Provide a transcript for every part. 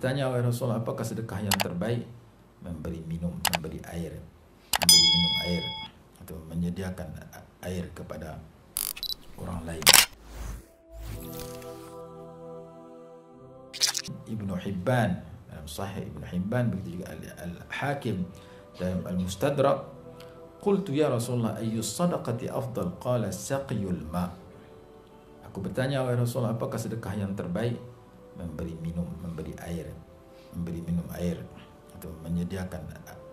bertanya, wahai Rasulullah, apakah sedekah yang terbaik? Memberi minum air atau menyediakan air kepada orang lain. Ibnu Hibban dalam Sahih Ibnu Hibban, begitu juga Al-Hakim dalam Al-Mustadrak, qultu ya Rasulullah ayyu sadaqati afdal? Qala saqiyul ma. Aku bertanya, wahai Rasulullah, apakah sedekah yang terbaik? Memberi minum air atau menyediakan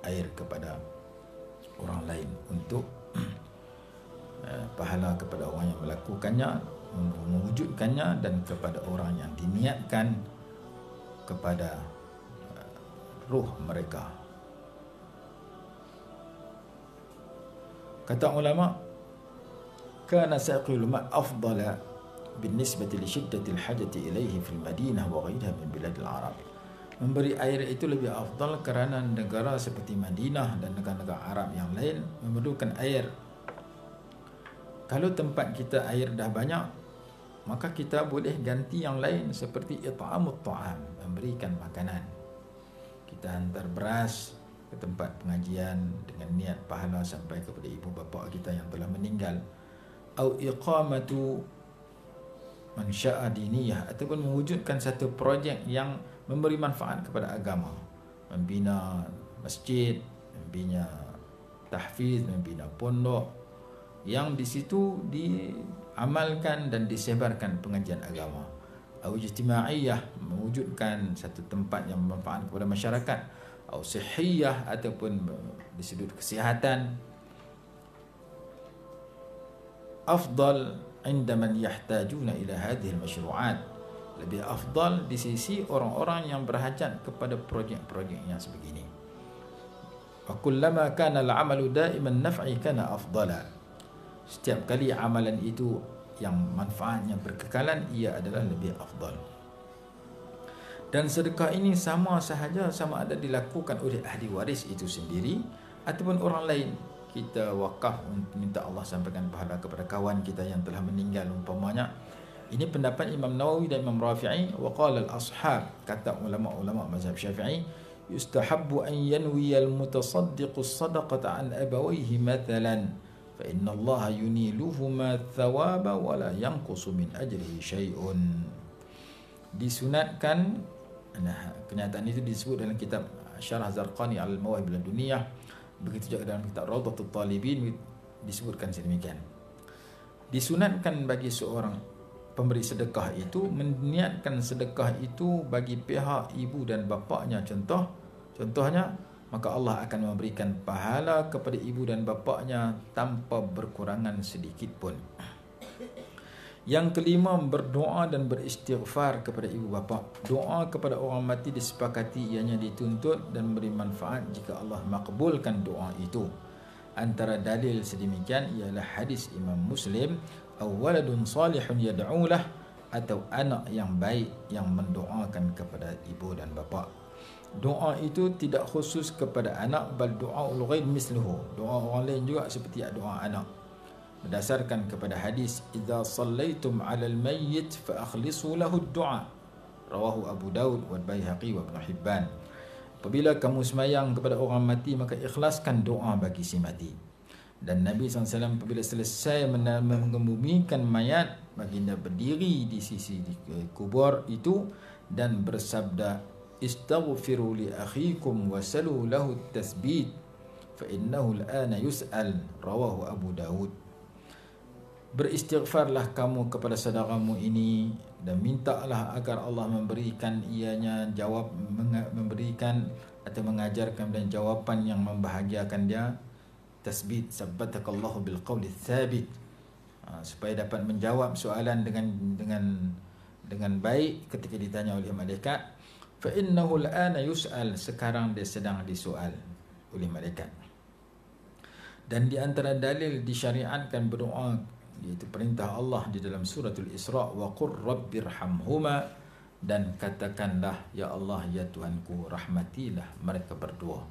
air kepada orang lain untuk pahala kepada orang yang melakukannya, mewujudkannya, dan kepada orang yang diniatkan kepada ruh mereka. Kata ulama, kana saqiyul ma afdala binisbati li shiddati al-hajati ilayhi fil Madinah wa ghayriha min biladil Arab. Memberi air itu lebih afdal kerana negara seperti Madinah dan negara-negara Arab yang lain memerlukan air. Kalau tempat kita air dah banyak, maka kita boleh ganti yang lain seperti it'amut ta'am, memberikan makanan. Kita hantar beras ke tempat pengajian dengan niat pahala sampai kepada ibu bapa kita yang telah meninggal. Au iqamatu mansya'a diniyah, ataupun mewujudkan satu projek yang memberi manfaat kepada agama, membina masjid, membina tahfiz, membina pondok yang di situ diamalkan dan disebarkan pengajian agama. Au ijtimaiyah, mewujudkan satu tempat yang bermanfaat kepada masyarakat. Au sihiyah, ataupun di sudut kesihatan. Afdal inda man yahtajuna ila hadhihi al-mashru'at, lebih afdal di sisi orang-orang yang berhajat kepada projek-projek yang sebegini. Wa kullama kana al-'amalu da'iman naf'i kana afdala. Setiap kali amalan itu yang manfaatnya berkekalan, ia adalah lebih afdal. Dan sedekah ini sama ada dilakukan oleh ahli waris itu sendiri ataupun orang lain. Kita wakaf untuk minta Allah sampaikan pahala kepada kawan kita yang telah meninggal umpamanya. Ini pendapat Imam Nawawi dan Imam Rafi'i. Wa qala al-ashab, kata ulama-ulama mazhab Syafi'i, yustahabbu an yanwiya al-mutasaddiqu as-sadaqata an abawayhi mathalan fa inna Allah yuniluhuma thawaba wa la yanqusu min ajrihi syai'un. Disunatkan, kenyataan itu disebut dalam kitab Syarah Zarqani al-Mawahib al-Duniyah, begitu juga dalam kitab Rawdatul Talibin disebutkan sedemikian. Disunatkan bagi seorang pemberi sedekah itu meniatkan sedekah itu bagi pihak ibu dan bapaknya. Contohnya, maka Allah akan memberikan pahala kepada ibu dan bapaknya tanpa berkurangan sedikit pun. Yang kelima, berdoa dan beristighfar kepada ibu bapa. Doa kepada orang mati disepakati ianya dituntut dan beri manfaat jika Allah makbulkan doa itu. Antara dalil sedemikian ialah hadis Imam Muslim, awaladun salihun yad'ulah, atau anak yang baik yang mendoakan kepada ibu dan bapa. Doa itu tidak khusus kepada anak, bal doaul ghair misluhu. Doa orang lain juga seperti doa anak. Berdasarkan kepada hadis, idza sallaitum 'alal mayyit fa akhlisu lahu ad-du'a, rawahu Abu Daud wa Baihaqi wa Ibn Hibban. Apabila kamu semayang kepada orang mati, maka ikhlaskan doa bagi si mati. Dan Nabi SAW apabila selesai mengebumikan mayat, baginda berdiri di sisi kubur itu dan bersabda, istaghfiru li akhikum wa salu lahu at-tasbit fa innahu al-ana yus'al, rawahu Abu Daud. Beristighfarlah kamu kepada saudaramu ini dan mintalah agar Allah memberikan ianya jawab, memberikan atau mengajarkan dan jawapan yang membahagiakan dia. Tasbit, sabbatakallahu bil qawli tsabit, supaya dapat menjawab soalan dengan baik ketika ditanya oleh malaikat. Fa innahu al-ana yus'al, sekarang dia sedang disoal oleh malaikat. Dan di antara dalil disyariatkan berdoa, iaitu perintah Allah di dalam suratul Isra, wa qur rabbirhamhuma, dan katakanlah, ya Allah, ya Tuhanku, rahmatilah mereka berdua.